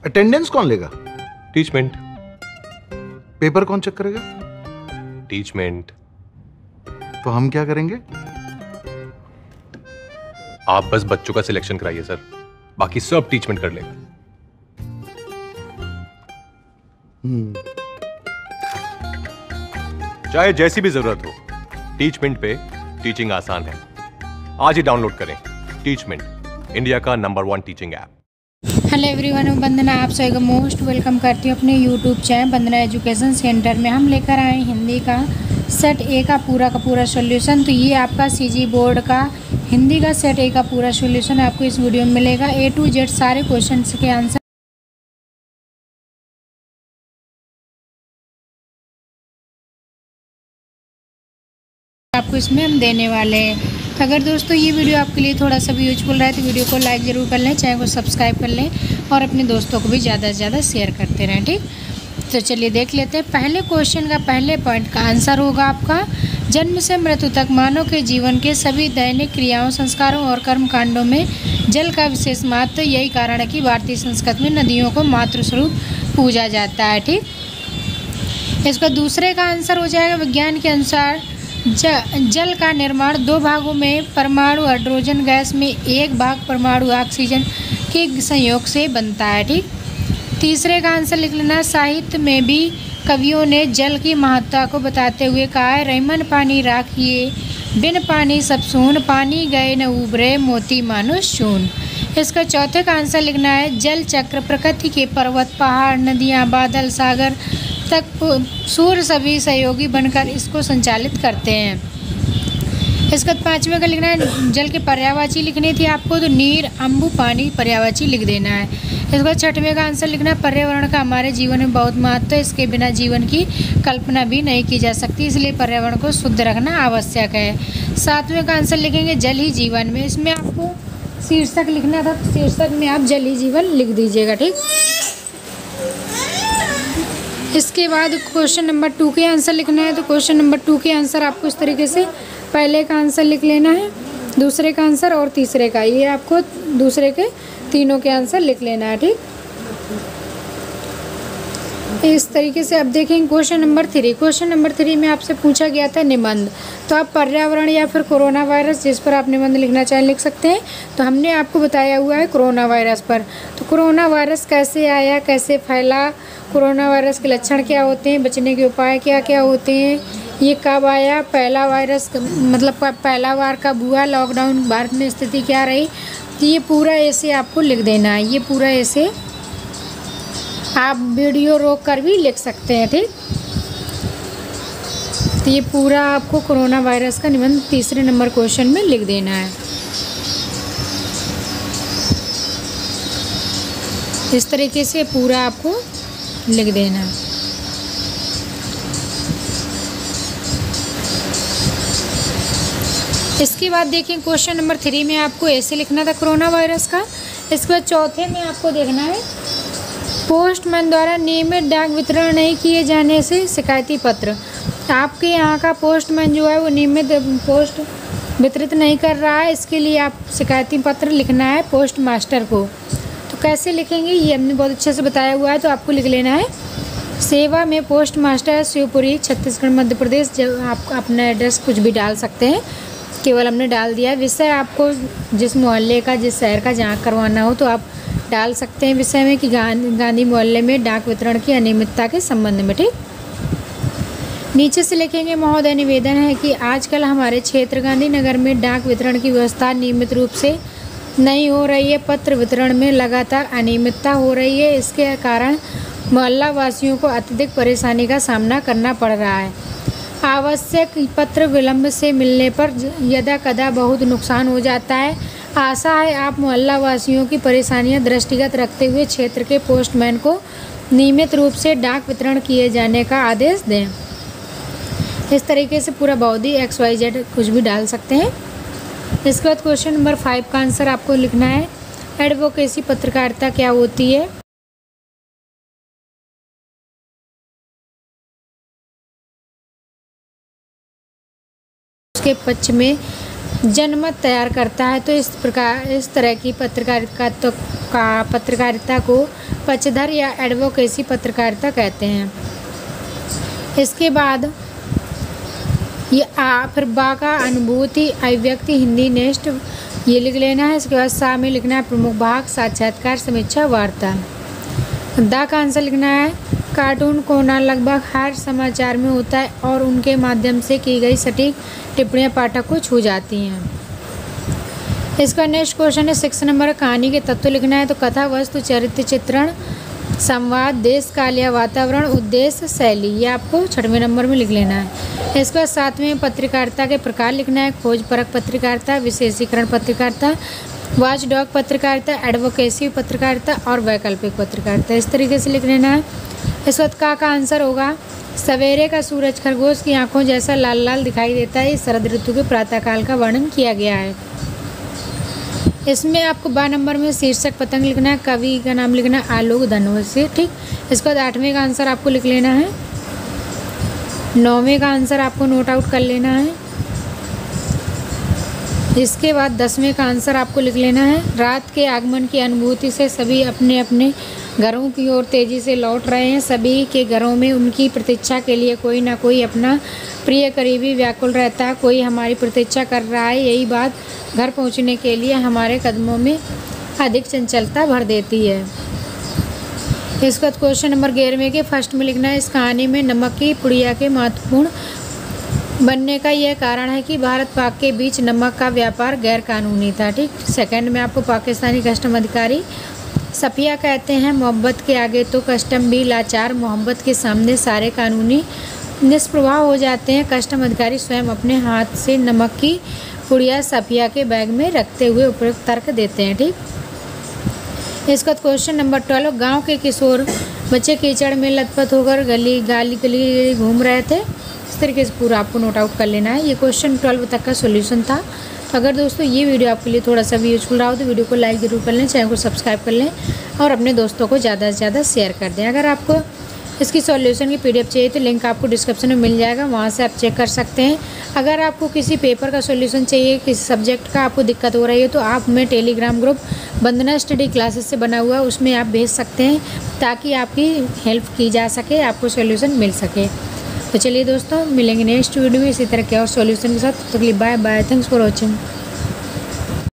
Attendance कौन लेगा? Teachmint. Paper कौन चेक करेगा? टीचमेंट। तो हम क्या करेंगे? आप बस बच्चों का सिलेक्शन कराइए सर, बाकी सब टीचमेंट कर लेगा। चाहे जैसी भी जरूरत हो, टीचमेंट पे टीचिंग आसान है। आज ही डाउनलोड करें टीचमेंट, इंडिया का number 1 teaching app. Hello everyone, Vandana आप सभी को मोस्ट वेलकम करती हूँ अपने YouTube channel Vandana education centre में। हम लेकर आए हिंदी का सेट ए का पूरा सॉल्यूशन। तो ये आपका सीजी बोर्ड का हिंदी का सेट ए का पूरा सॉल्यूशन आपको इस वीडियो में मिलेगा। ए टू जेड सारे क्वेश्चंस के आंसर आपको इसमें हम देने वाले हैं। तो अगर दोस्तों ये वीडियो आपके लिए थोड़ा सा भी यूजफुल रहे तो वीडियो को लाइक ज़रूर कर लें, चैनल को सब्सक्राइब कर लें और अपने दोस्तों को भी ज़्यादा से ज़्यादा शेयर करते रहें। ठीक, तो चलिए देख लेते हैं। पहले क्वेश्चन का पहले पॉइंट का आंसर होगा आपका, जन्म से मृत्यु तक मानव के जीवन के सभी दैनिक क्रियाओं, संस्कारों और कर्मकांडों में जल का विशेष महत्व। यही कारण है कि भारतीय संस्कृति में नदियों को मातृस्वरूप पूजा जाता है। ठीक, इसका दूसरे का आंसर हो जाएगा, विज्ञान के अनुसार जल का निर्माण 2 भागों में परमाणु हाइड्रोजन गैस में 1 भाग परमाणु ऑक्सीजन के संयोग से बनता है। ठीक, तीसरे का आंसर लिख लेना, साहित्य में भी कवियों ने जल की महत्ता को बताते हुए कहा है, रैमन पानी राखिए बिन पानी सब सून, पानी गए न उबरे मोती मानो शून। इसका चौथे का आंसर लिखना है, जल चक्र प्रकृति के पर्वत, पहाड़, नदियाँ, बादल, सागर तक सूर्य सभी सहयोगी बनकर इसको संचालित करते हैं। इसका 5वें का लिखना है, जल के पर्यायवाची लिखनी थी आपको, तो नीर, अम्बु, पानी पर्यायवाची लिख देना है। इसका 6वें का आंसर लिखना है, पर्यावरण का हमारे जीवन में बहुत महत्व है, इसके बिना जीवन की कल्पना भी नहीं की जा सकती, इसलिए पर्यावरण को शुद्ध रखना आवश्यक है। 7वें का आंसर लिखेंगे, जल ही जीवन में। इसमें आपको शीर्षक लिखना था, तो शीर्षक में आप जल ही जीवन लिख दीजिएगा। ठीक, इसके बाद क्वेश्चन नंबर 2 के आंसर लिखना है। तो क्वेश्चन नंबर 2 के आंसर आपको इस तरीके से पहले का आंसर लिख लेना है, दूसरे का आंसर और तीसरे का, ये आपको दूसरे के तीनों के आंसर लिख लेना है। ठीक, इस तरीके से अब देखेंगे क्वेश्चन नंबर 3। क्वेश्चन नंबर 3 में आपसे पूछा गया था निबंध, तो आप पर्यावरण या फिर कोरोना वायरस, जिस पर आप निबंध लिखना चाहें लिख सकते हैं। तो हमने आपको बताया हुआ है कोरोना वायरस पर। तो कोरोना वायरस कैसे आया, कैसे फैला, कोरोना वायरस के लक्षण क्या होते हैं, बचने के उपाय क्या क्या होते हैं, ये कब आया, पहला वायरस मतलब पहला बार कब हुआ, लॉकडाउन भारत में स्थिति क्या रही, तो ये पूरा ऐसे आपको लिख देना है। ये पूरा ऐसे आप वीडियो रोक कर भी लिख सकते हैं। ठीक, तो ये पूरा आपको कोरोना वायरस का निबंध तीसरे नंबर क्वेश्चन में लिख देना है। इस तरीके से पूरा आपको लिख देना है। इसके बाद देखिए क्वेश्चन नंबर 3 में आपको ऐसे लिखना था कोरोना वायरस का। इसके बाद चौथे में आपको देखना है, पोस्टमैन द्वारा नियमित डाक वितरण नहीं किए जाने से शिकायती पत्र। आपके यहाँ का पोस्टमैन जो है वो नियमित पोस्ट वितरित नहीं कर रहा है, इसके लिए आप शिकायती पत्र लिखना है पोस्ट मास्टर को। तो कैसे लिखेंगे ये हमने बहुत अच्छे से बताया हुआ है। तो आपको लिख लेना है, सेवा में पोस्ट मास्टर, शिवपुरी, छत्तीसगढ़, मध्य प्रदेश। जब आप अपना एड्रेस कुछ भी डाल सकते हैं, केवल हमने डाल दिया है। विषय आपको जिस मोहल्ले का, जिस शहर का जहाँ करवाना हो तो आप डाल सकते हैं विषय में कि गांधी मोहल्ले में डाक वितरण की अनियमितता के संबंध में। ठीक, नीचे से लिखेंगे, महोदय निवेदन है कि आजकल हमारे क्षेत्र गांधीनगर में डाक वितरण की व्यवस्था नियमित रूप से नहीं हो रही है, पत्र वितरण में लगातार अनियमितता हो रही है, इसके कारण मोहल्ला वासियों को अत्यधिक परेशानी का सामना करना पड़ रहा है। आवश्यक पत्र विलंब से मिलने पर यदा कदा बहुत नुकसान हो जाता है। आशा है आप मोहल्ला वासियों की परेशानियां दृष्टिगत रखते हुए क्षेत्र के पोस्टमैन को नियमित रूप से डाक वितरण किए जाने का आदेश दें। इस तरीके से पूरा बॉडी XYZ कुछ भी डाल सकते हैं। इसके बाद क्वेश्चन नंबर 5 का आंसर आपको लिखना है, एडवोकेसी पत्रकारिता क्या होती है। उसके पक्ष में जनमत तैयार करता है। तो इस तरह की पत्रकारिता को पक्षधर या एडवोकेसी पत्रकारिता कहते हैं। इसके बाद फिर बा का अनुभूति, अभिव्यक्ति, हिंदी नेस्ट ये लिख लेना है। इसके बाद सा में लिखना है प्रमुख भाग, साक्षात्कार, समीक्षा, वार्ता। दा का आंसर लिखना है कार्टून कोना लगभग हर समाचार में होता है और उनके माध्यम से की गई सटीक टिप्पणियां पाठक को छू जाती हैं। इसका नेक्स्ट क्वेश्चन है 6 नंबर, कहानी के तत्व लिखना है। तो कथा, वस्तु, चरित्र, चित्रण, संवाद, देश काल या वातावरण, उद्देश्य, शैली, ये आपको 6वें नंबर में लिख लेना है। इसके बाद 7वें पत्रकारिता के प्रकार लिखना है। खोजपरक पत्रकारिता, विशेषीकरण पत्रकारिता, वॉचडॉग पत्रकारिता, एडवोकेसी पत्रकारिता और वैकल्पिक पत्रकारिता, इस तरीके से लिख लेना है। इस वक्त का आंसर होगा सवेरे का सूरज खरगोश की आंखों जैसा लाल लाल दिखाई देता है। इस शरद ऋतु के प्रातःकाल का वर्णन किया गया है। इसमें आपको 12 नंबर में शीर्षक पतंग लिखना है। कवि का नाम लिखना है आलोक धनवंशी, ठीक। इसके बाद 8वें का आंसर आपको लिख लेना है। 9वें का आंसर आपको नोट आउट कर लेना है। इसके बाद 10वें का आंसर आपको लिख लेना है। रात के आगमन की अनुभूति से सभी अपने अपने घरों की ओर तेज़ी से लौट रहे हैं। सभी के घरों में उनकी प्रतीक्षा के लिए कोई ना कोई अपना प्रिय करीबी व्याकुल रहता है। कोई हमारी प्रतीक्षा कर रहा है, यही बात घर पहुंचने के लिए हमारे कदमों में अधिक चंचलता भर देती है। इसका क्वेश्चन नंबर 11वें के फर्स्ट में लिखना है। इस कहानी में नमक की पुड़िया के महत्वपूर्ण बनने का यह कारण है कि भारत पाक के बीच नमक का व्यापार गैर कानूनी था, ठीक। सेकंड में आपको पाकिस्तानी कस्टम अधिकारी सफिया कहते हैं। मोहब्बत के आगे तो कस्टम भी लाचार, मोहब्बत के सामने सारे कानूनी निष्प्रभाव हो जाते हैं। कस्टम अधिकारी स्वयं अपने हाथ से नमक की पुड़िया सफिया के बैग में रखते हुए उपयुक्त तर्क देते हैं, ठीक। इसका क्वेश्चन नंबर 12, गांव के किशोर बच्चे कीचड़ में लथपथ होकर गली घूम रहे थे। इस तरीके से पूरा आपको नोट आउट कर लेना है। ये क्वेश्चन 12 तक का सॉल्यूशन था। तो अगर दोस्तों ये वीडियो आपके लिए थोड़ा सा भी यूजफुल रहा हो तो वीडियो को लाइक ज़रूर कर लें, चैनल को सब्सक्राइब कर लें और अपने दोस्तों को ज़्यादा से ज़्यादा शेयर कर दें। अगर आपको इसकी सॉल्यूशन की PDF चाहिए तो लिंक आपको डिस्क्रिप्शन में मिल जाएगा, वहाँ से आप चेक कर सकते हैं। अगर आपको किसी पेपर का सॉल्यूशन चाहिए, किसी सब्जेक्ट का आपको दिक्कत हो रही है तो आप हमें टेलीग्राम ग्रुप वंदना स्टडी क्लासेस से बना हुआ है, उसमें आप भेज सकते हैं ताकि आपकी हेल्प की जा सके, आपको सॉल्यूशन मिल सके। तो चलिए दोस्तों, मिलेंगे नेक्स्ट वीडियो में इसी तरह के और सॉल्यूशन के साथ। तो bye bye, thanks for watching.